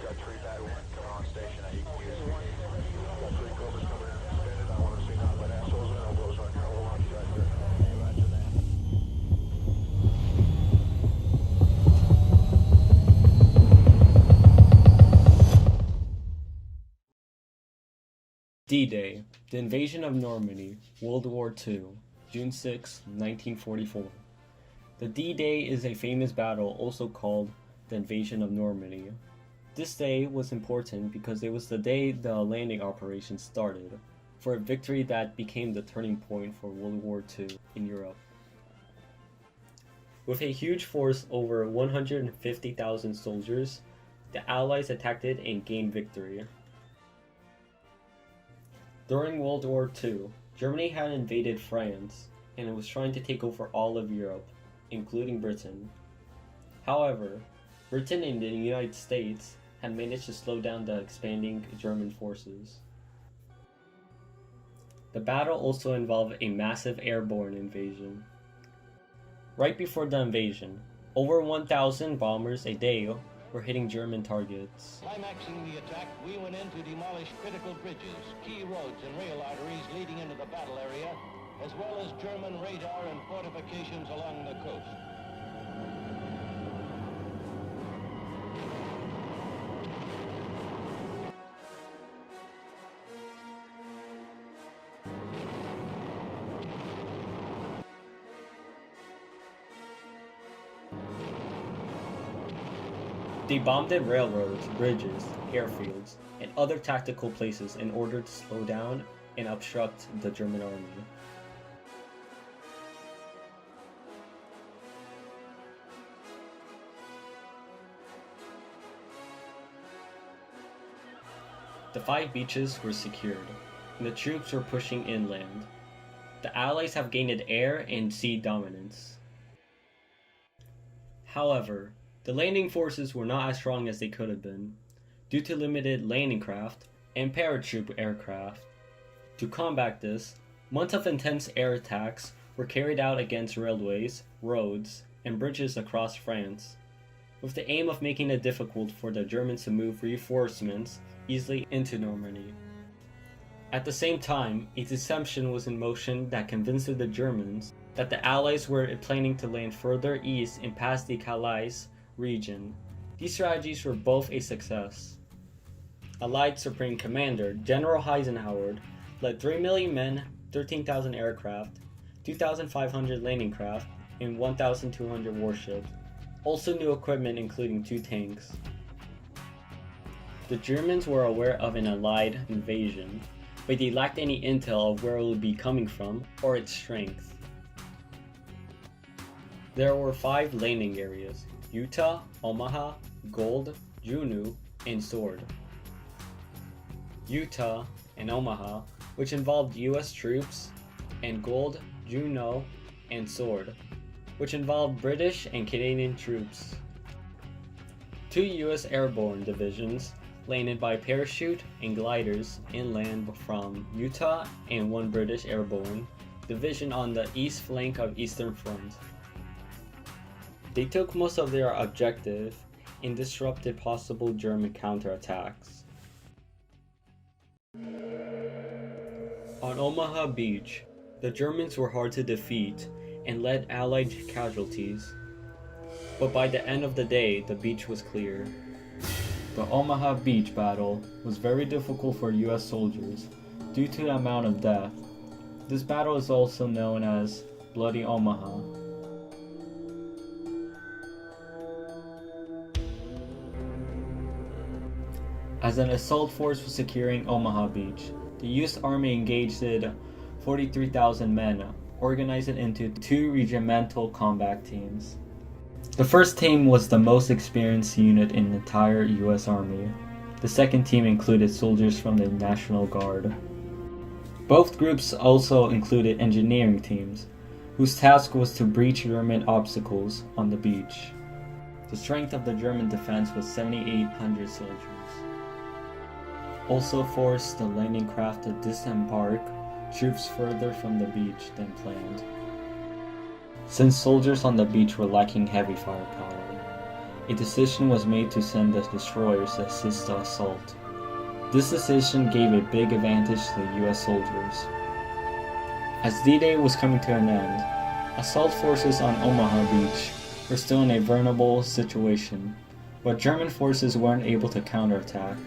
Got 3 bad ones coming on station that you can use. Got 3 covers coming in suspended. I want to see nothing but assholes and elbows on your whole launch right there. Hey, roger that. D-Day, the invasion of Normandy, World War II, June 6, 1944. The D-Day is a famous battle also called the invasion of Normandy. This day was important because it was the day the landing operation started, for a victory that became the turning point for World War II in Europe. With a huge force over 150,000 soldiers, the Allies attacked it and gained victory. During World War II, Germany had invaded France, and it was trying to take over all of Europe, including Britain. However, Britain and the United States had managed to slow down the expanding German forces. The battle also involved a massive airborne invasion. Right before the invasion, over 1,000 bombers a day were hitting German targets. Climaxing the attack, we went in to demolish critical bridges, key roads and rail arteries leading into the battle area, as well as German radar and fortifications along the coast. They bombed railroads, bridges, airfields, and other tactical places in order to slow down and obstruct the German army. The 5 beaches were secured, and the troops were pushing inland. The Allies have gained air and sea dominance. However, the landing forces were not as strong as they could have been, due to limited landing craft and paratroop aircraft. To combat this, months of intense air attacks were carried out against railways, roads, and bridges across France, with the aim of making it difficult for the Germans to move reinforcements easily into Normandy. At the same time, a deception was in motion that convinced the Germans that the Allies were planning to land further east and past the Calais region. These strategies were both a success. Allied Supreme Commander General Eisenhower led 3 million men, 13,000 aircraft, 2,500 landing craft, and 1,200 warships, also new equipment including 2 tanks. The Germans were aware of an Allied invasion, but they lacked any intel of where it would be coming from or its strength. There were 5 landing areas: Utah, Omaha, Gold, Juneau, and Sword. Utah and Omaha, which involved US troops, and Gold, Juneau, and Sword, which involved British and Canadian troops. 2 US airborne divisions landed by parachute and gliders inland from Utah, and 1 British airborne division on the east flank of Eastern Front. They took most of their objective and disrupted possible German counterattacks. On Omaha Beach, the Germans were hard to defeat and led Allied casualties, but by the end of the day, the beach was clear. The Omaha Beach battle was very difficult for US soldiers due to the amount of death. This battle is also known as Bloody Omaha. As an assault force for securing Omaha Beach, the US Army engaged 43,000 men, organized into 2 regimental combat teams. The first team was the most experienced unit in the entire US Army. The second team included soldiers from the National Guard. Both groups also included engineering teams, whose task was to breach German obstacles on the beach. The strength of the German defense was 7,800 soldiers. Also forced the landing craft to disembark troops further from the beach than planned, since soldiers on the beach were lacking heavy firepower. a decision was made to send the destroyers to assist the assault. This decision gave a big advantage to the US soldiers. As D-Day was coming to an end, assault forces on Omaha Beach were still in a vulnerable situation, but German forces weren't able to counterattack.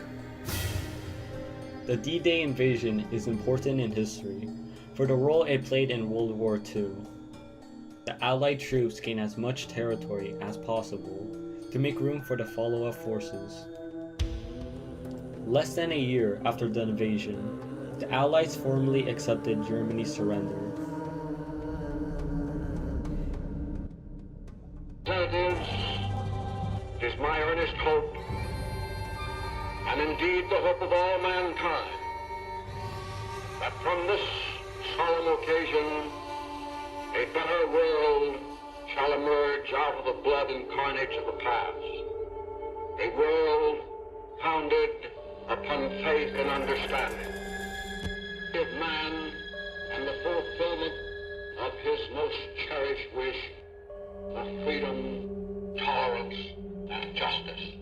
The D-Day invasion is important in history for the role it played in World War II. The Allied troops gained as much territory as possible to make room for the follow-up forces. Less than a year after the invasion, the Allies formally accepted Germany's surrender. Relatives, it is my earnest hope, and indeed the hope of all mankind, that from this solemn occasion, a better world shall emerge out of the blood and carnage of the past. A world founded upon faith and understanding. Of man and the fulfillment of his most cherished wish of freedom, tolerance, and justice.